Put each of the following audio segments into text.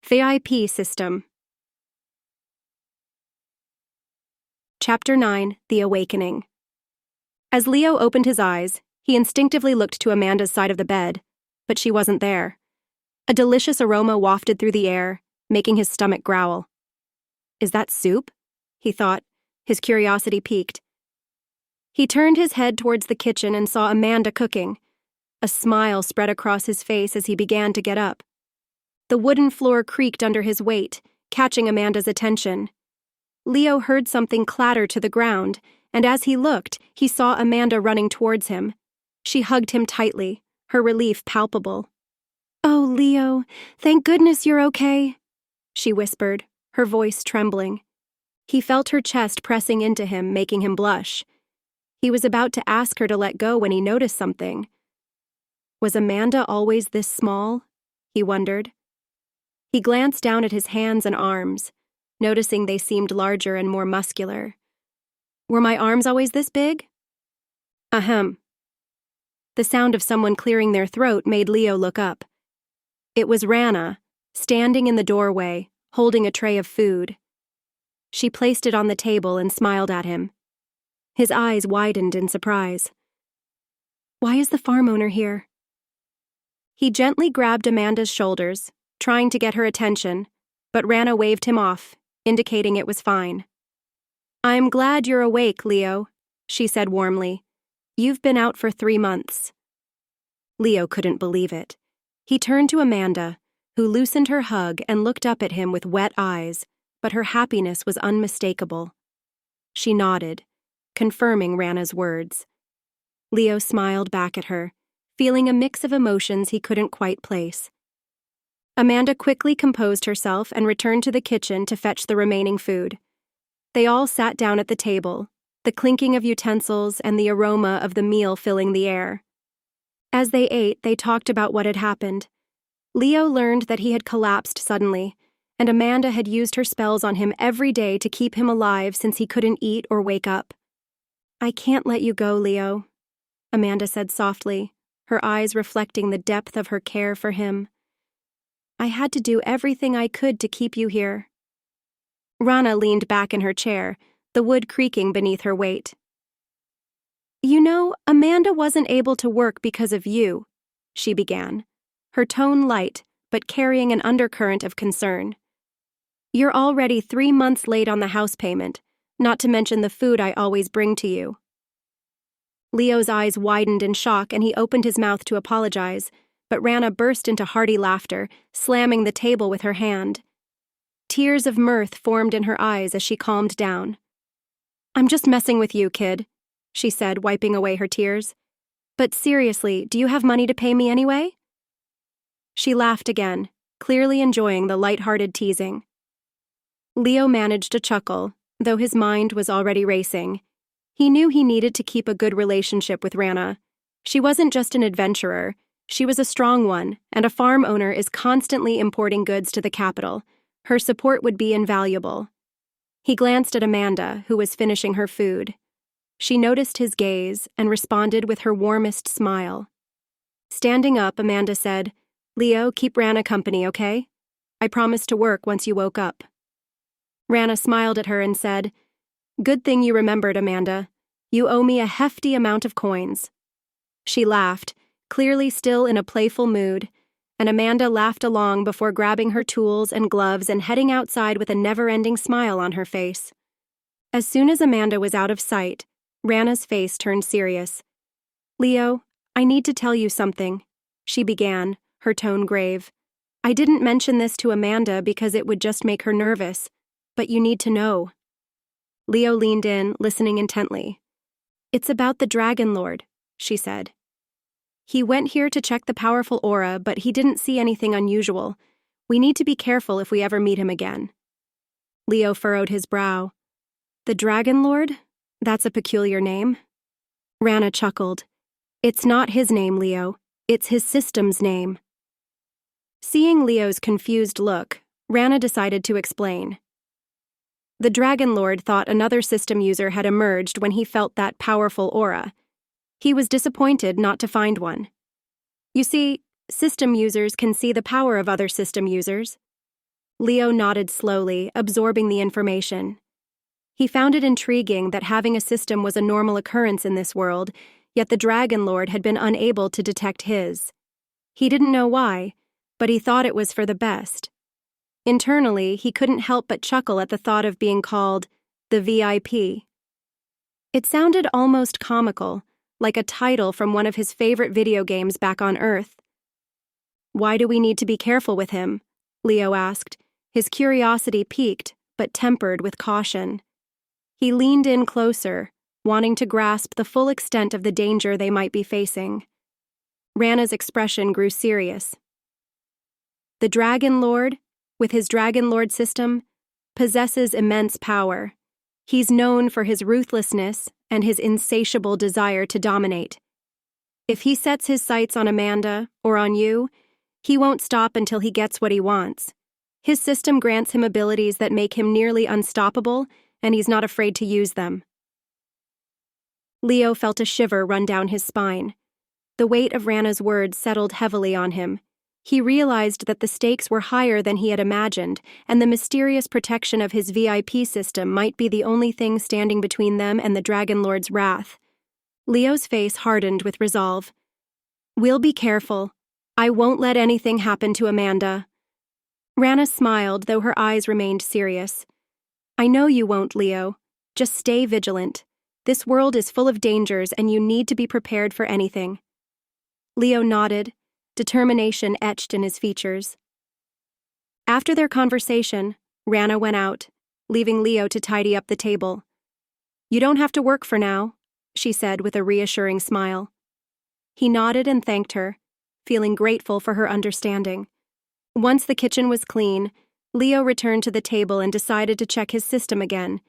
VIP System. Chapter 9, The Awakening. As Leo opened his eyes, he instinctively looked to Amanda's side of the bed, but she wasn't there. A delicious aroma wafted through the air, making his stomach growl. "Is that soup?" he thought, his curiosity piqued. He turned his head towards the kitchen and saw Amanda cooking. A smile spread across his face as he began to get up. The wooden floor creaked under his weight, catching Amanda's attention. Leo heard something clatter to the ground, and as he looked, he saw Amanda running towards him. She hugged him tightly, her relief palpable. "Oh, Leo, thank goodness you're okay," she whispered, her voice trembling. He felt her chest pressing into him, making him blush. He was about to ask her to let go when he noticed something. Was Amanda always this small? He wondered. He glanced down at his hands and arms, noticing they seemed larger and more muscular. Were my arms always this big? Ahem. The sound of someone clearing their throat made Leo look up. It was Rana, standing in the doorway, holding a tray of food. She placed it on the table and smiled at him. His eyes widened in surprise. "Why is the farm owner here?" He gently grabbed Amanda's shoulders, trying to get her attention, but Rana waved him off, indicating it was fine. "I'm glad you're awake, Leo," she said warmly. "You've been out for 3 months." Leo couldn't believe it. He turned to Amanda, who loosened her hug and looked up at him with wet eyes, but her happiness was unmistakable. She nodded, confirming Rana's words. Leo smiled back at her, feeling a mix of emotions he couldn't quite place. Amanda quickly composed herself and returned to the kitchen to fetch the remaining food. They all sat down at the table, the clinking of utensils and the aroma of the meal filling the air. As they ate, they talked about what had happened. Leo learned that he had collapsed suddenly, and Amanda had used her spells on him every day to keep him alive since he couldn't eat or wake up. "I can't let you go, Leo," Amanda said softly, her eyes reflecting the depth of her care for him. "I had to do everything I could to keep you here." Rana leaned back in her chair, the wood creaking beneath her weight. "You know, Amanda wasn't able to work because of you," she began, her tone light, but carrying an undercurrent of concern. "You're already 3 months late on the house payment, not to mention the food I always bring to you." Leo's eyes widened in shock and he opened his mouth to apologize, but Rana burst into hearty laughter, slamming the table with her hand. Tears of mirth formed in her eyes as she calmed down. "I'm just messing with you, kid," she said, wiping away her tears. "But seriously, do you have money to pay me anyway?" She laughed again, clearly enjoying the light-hearted teasing. Leo managed to chuckle, though his mind was already racing. He knew he needed to keep a good relationship with Rana. She wasn't just an adventurer. She was a strong one, and a farm owner is constantly importing goods to the capital. Her support would be invaluable. He glanced at Amanda, who was finishing her food. She noticed his gaze and responded with her warmest smile. Standing up, Amanda said, "Leo, keep Rana company, okay? I promised to work once you woke up." Rana smiled at her and said, "Good thing you remembered, Amanda. You owe me a hefty amount of coins." She laughed, clearly still in a playful mood, and Amanda laughed along before grabbing her tools and gloves and heading outside with a never-ending smile on her face. As soon as Amanda was out of sight, Rana's face turned serious. "Leo, I need to tell you something," she began, her tone grave. "I didn't mention this to Amanda because it would just make her nervous, but you need to know." Leo leaned in, listening intently. "It's about the Dragon Lord," she said. "He went here to check the powerful aura, but he didn't see anything unusual. We need to be careful if we ever meet him again." Leo furrowed his brow. "The Dragon Lord? That's a peculiar name." Rana chuckled. "It's not his name, Leo. It's his system's name." Seeing Leo's confused look, Rana decided to explain. The Dragon Lord thought another system user had emerged when he felt that powerful aura. He was disappointed not to find one. You see, system users can see the power of other system users. Leo nodded slowly, absorbing the information. He found it intriguing that having a system was a normal occurrence in this world, yet the Dragon Lord had been unable to detect his. He didn't know why, but he thought it was for the best. Internally, he couldn't help but chuckle at the thought of being called the VIP. It sounded almost comical, like a title from one of his favorite video games back on Earth. "Why do we need to be careful with him?" Leo asked, his curiosity piqued but tempered with caution. He leaned in closer, wanting to grasp the full extent of the danger they might be facing. Rana's expression grew serious. "The Dragon Lord, with his Dragon Lord system, possesses immense power. He's known for his ruthlessness and his insatiable desire to dominate. If he sets his sights on Amanda, or on you, he won't stop until he gets what he wants. His system grants him abilities that make him nearly unstoppable, and he's not afraid to use them." Leo felt a shiver run down his spine. The weight of Rana's words settled heavily on him. He realized that the stakes were higher than he had imagined, and the mysterious protection of his VIP system might be the only thing standing between them and the Dragon Lord's wrath. Leo's face hardened with resolve. "We'll be careful. I won't let anything happen to Amanda." Rana smiled, though her eyes remained serious. "I know you won't, Leo. Just stay vigilant. This world is full of dangers, and you need to be prepared for anything." Leo nodded, determination etched in his features. After their conversation, Rana went out, leaving Leo to tidy up the table. "You don't have to work for now," she said with a reassuring smile. He nodded and thanked her, feeling grateful for her understanding. Once the kitchen was clean, Leo returned to the table and decided to check his system again.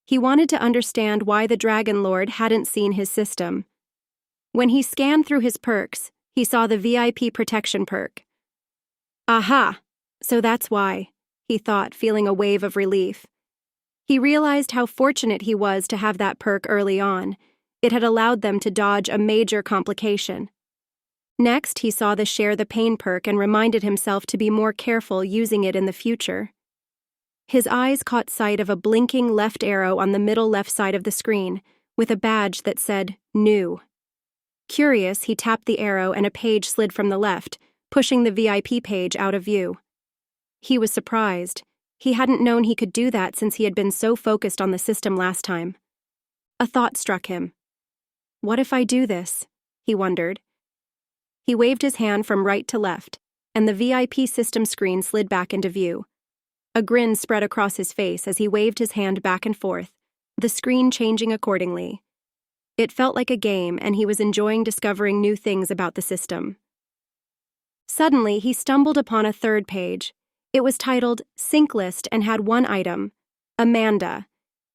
He wanted to understand why the Dragon Lord hadn't seen his system. When he scanned through his perks, he saw the VIP protection perk. "Aha! So that's why," he thought, feeling a wave of relief. He realized how fortunate he was to have that perk early on. It had allowed them to dodge a major complication. Next, he saw the Share the Pain perk and reminded himself to be more careful using it in the future. His eyes caught sight of a blinking left arrow on the middle left side of the screen, with a badge that said, "New." Curious, he tapped the arrow and a page slid from the left, pushing the VIP page out of view. He was surprised. He hadn't known he could do that since he had been so focused on the system last time. A thought struck him. "What if I do this?" he wondered. He waved his hand from right to left, and the VIP system screen slid back into view. A grin spread across his face as he waved his hand back and forth, the screen changing accordingly. It felt like a game, and he was enjoying discovering new things about the system. Suddenly, he stumbled upon a third page. It was titled Sync List and had one item, Amanda.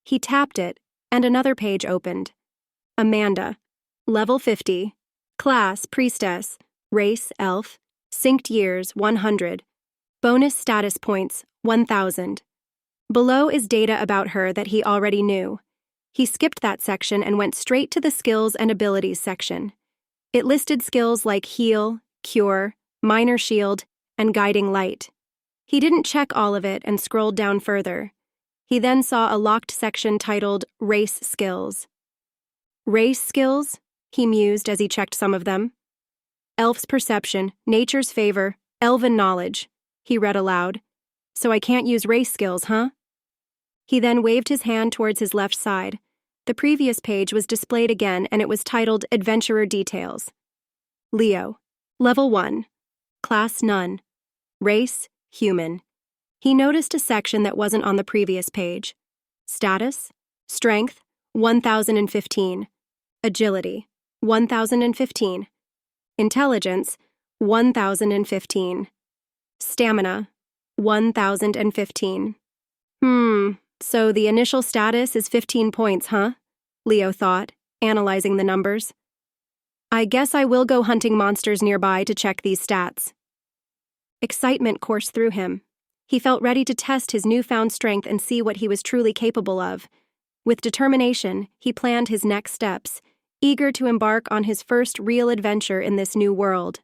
He tapped it, and another page opened. Amanda, level 50, class Priestess, race Elf, synced years 100, bonus status points 1,000. Below is data about her that he already knew. He skipped that section and went straight to the Skills and Abilities section. It listed skills like Heal, Cure, Minor Shield, and Guiding Light. He didn't check all of it and scrolled down further. He then saw a locked section titled Race Skills. Race skills? He mused as he checked some of them. Elf's Perception, Nature's Favor, Elven Knowledge, he read aloud. So I can't use race skills, huh? He then waved his hand towards his left side. The previous page was displayed again, and it was titled Adventurer Details. Leo, Level 1, Class None, Race Human. He noticed a section that wasn't on the previous page. Status, Strength, 1,015. Agility, 1,015. Intelligence, 1,015. Stamina, 1,015. So the initial status is 15 points, huh? Leo thought, analyzing the numbers. I guess I will go hunting monsters nearby to check these stats. Excitement coursed through him. He felt ready to test his newfound strength and see what he was truly capable of. With determination, he planned his next steps, eager to embark on his first real adventure in this new world.